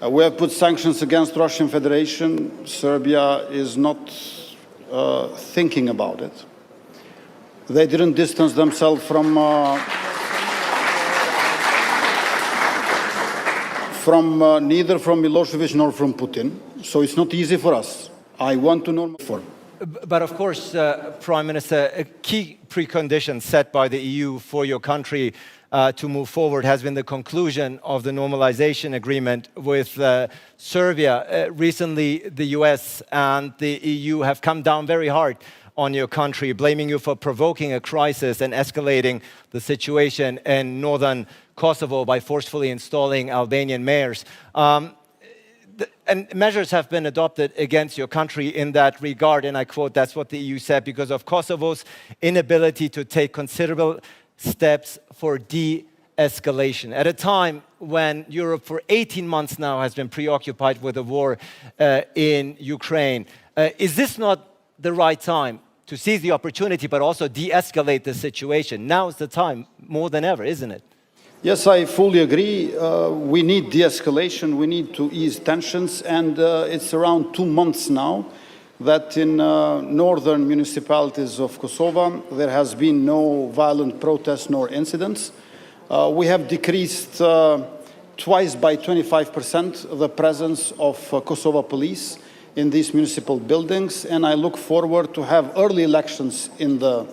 We have put sanctions against Russian Federation. Serbia is not thinking about it. They didn't distance themselves from neither from Milosevic nor from Putin. So it's not easy for us. I want to normalize. But of course, Prime Minister, a key precondition set by the EU for your country to move forward has been the conclusion of the normalization agreement with Serbia. Recently, the US and the EU have come down very hard on your country, blaming you for provoking a crisis and escalating the situation in northern Kosovo by forcefully installing Albanian mayors. And measures have been adopted against your country in that regard, and I quote, that's what the EU said, because of Kosovo's inability to take considerable steps for de-escalation. At a time when Europe for 18 months now has been preoccupied with the war in Ukraine, is this not the right time to seize the opportunity but also de-escalate the situation? Now is the time more than ever, isn't it? Yes, I fully agree. We need de-escalation, we need to ease tensions, and it's around 2 months now that in northern municipalities of Kosovo there has been no violent protests nor incidents. We have decreased twice by 25% the presence of Kosovo police in these municipal buildings, and I look forward to have early elections in the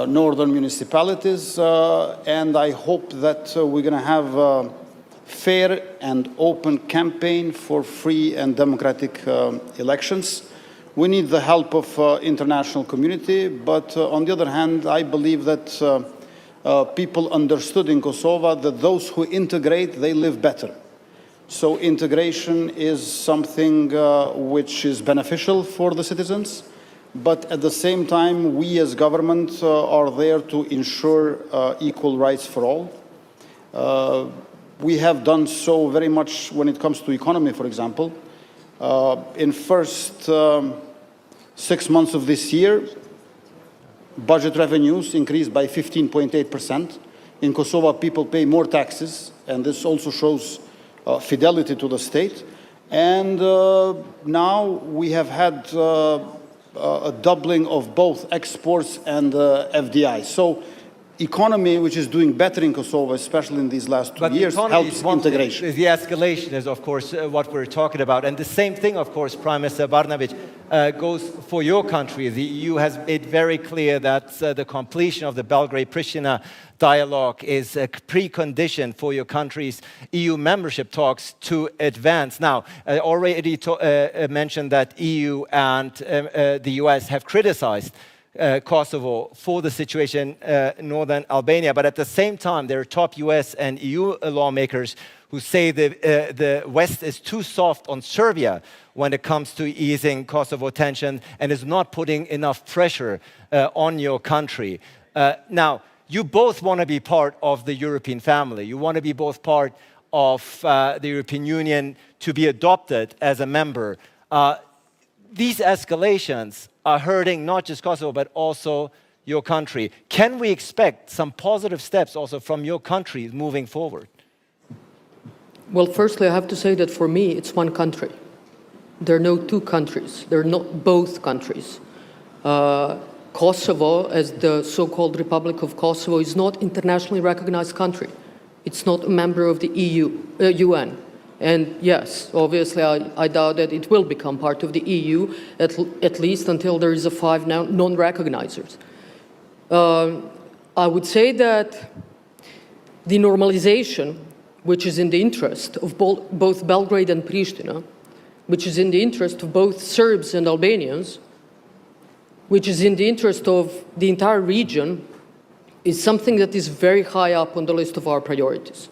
northern municipalities, and I hope that we're going to have a fair and open campaign for free and democratic elections. We need the help of international community, but on the other hand, I believe that people understood in Kosovo that those who integrate, they live better. So integration is something which is beneficial for the citizens. But at the same time, we as government are there to ensure equal rights for all. We have done so very much when it comes to economy, for example. In first 6 months of this year, budget revenues increased by 15.8%. In Kosovo, people pay more taxes, and this also shows fidelity to the state. And now we have had a doubling of both exports and FDI. So economy, which is doing better in Kosovo, especially in these last 2 years, helps integration. The escalation is, of course, what we're talking about. And the same thing, of course, Prime Minister Bernabiq, goes for your country. The EU has made very clear that the completion of the Belgrade-Pristina dialogue is a precondition for your country's EU membership talks to advance. Now, I already mentioned that EU and the US have criticized Kosovo for the situation in northern Albania, but at the same time, there are top US and EU lawmakers who say the West is too soft on Serbia when it comes to easing Kosovo tension and is not putting enough pressure on your country. Now, you both want to be part of the European family. You want to be both part of the European Union to be adopted as a member. These escalations are hurting not just Kosovo, but also your country. Can we expect some positive steps also from your country moving forward? Well, firstly, I have to say that for me, it's one country. There are no two countries. There are not both countries. Kosovo, as the so-called Republic of Kosovo, is not internationally recognized country. It's not a member of the UN. And yes, obviously, I doubt that it will become part of the EU, at least until there is a 5 non-recognizers. I would say that the normalization, which is in the interest of both Belgrade and Pristina, which is in the interest of both Serbs and Albanians, which is in the interest of the entire region, is something that is very high up on the list of our priorities.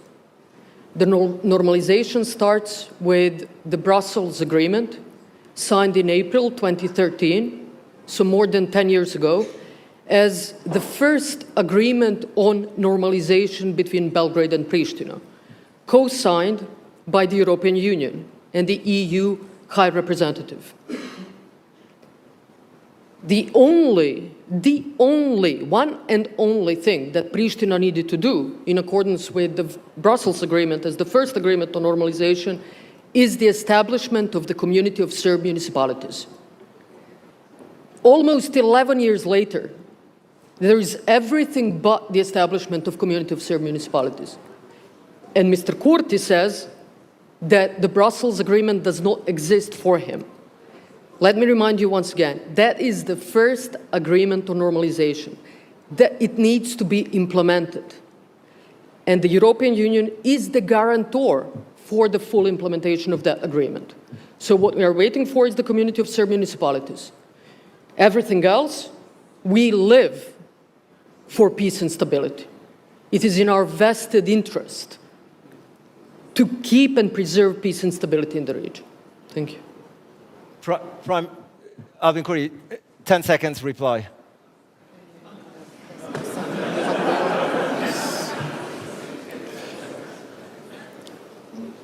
The normalization starts with the Brussels Agreement, signed in April 2013, so more than 10 years ago, as the first agreement on normalization between Belgrade and Pristina, co-signed by the European Union and the EU High Representative. The only one and only thing that Pristina needed to do, in accordance with the Brussels Agreement as the first agreement on normalization, is the establishment of the Community of Serb Municipalities. Almost 11 years later, there is everything but the establishment of Community of Serb Municipalities. And Mr. Kurti says that the Brussels Agreement does not exist for him. Let me remind you once again, that is the first agreement on normalization, that it needs to be implemented. And the European Union is the guarantor for the full implementation of that agreement. So what we are waiting for is the Community of Serb Municipalities. Everything else, we live for peace and stability. It is in our vested interest to keep and preserve peace and stability in the region. Thank you. Prime Albin Kurti, 10 seconds reply.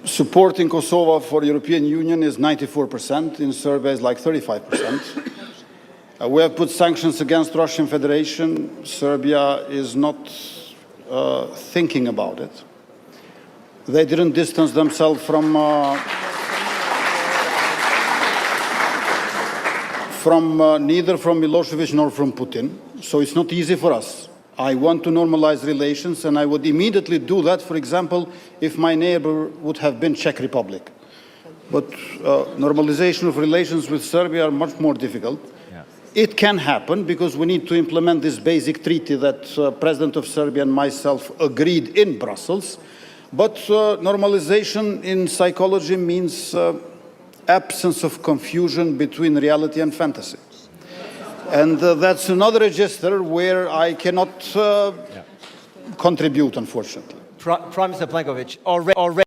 Support in Kosovo for the European Union is 94%, in Serbia is like 35%. We have put sanctions against Russian Federation. Serbia is not thinking about it. They didn't distance themselves from neither from Milosevic nor from Putin. So it's not easy for us. I want to normalize relations, and I would immediately do that, for example, if my neighbor would have been Czech Republic. But normalization of relations with Serbia are much more difficult. Yeah. It can happen because we need to implement this basic treaty that President of Serbia and myself agreed in Brussels. But normalization in psychology means absence of confusion between reality and fantasy. And that's another register where I cannot contribute, unfortunately. Prime Minister Plenković, already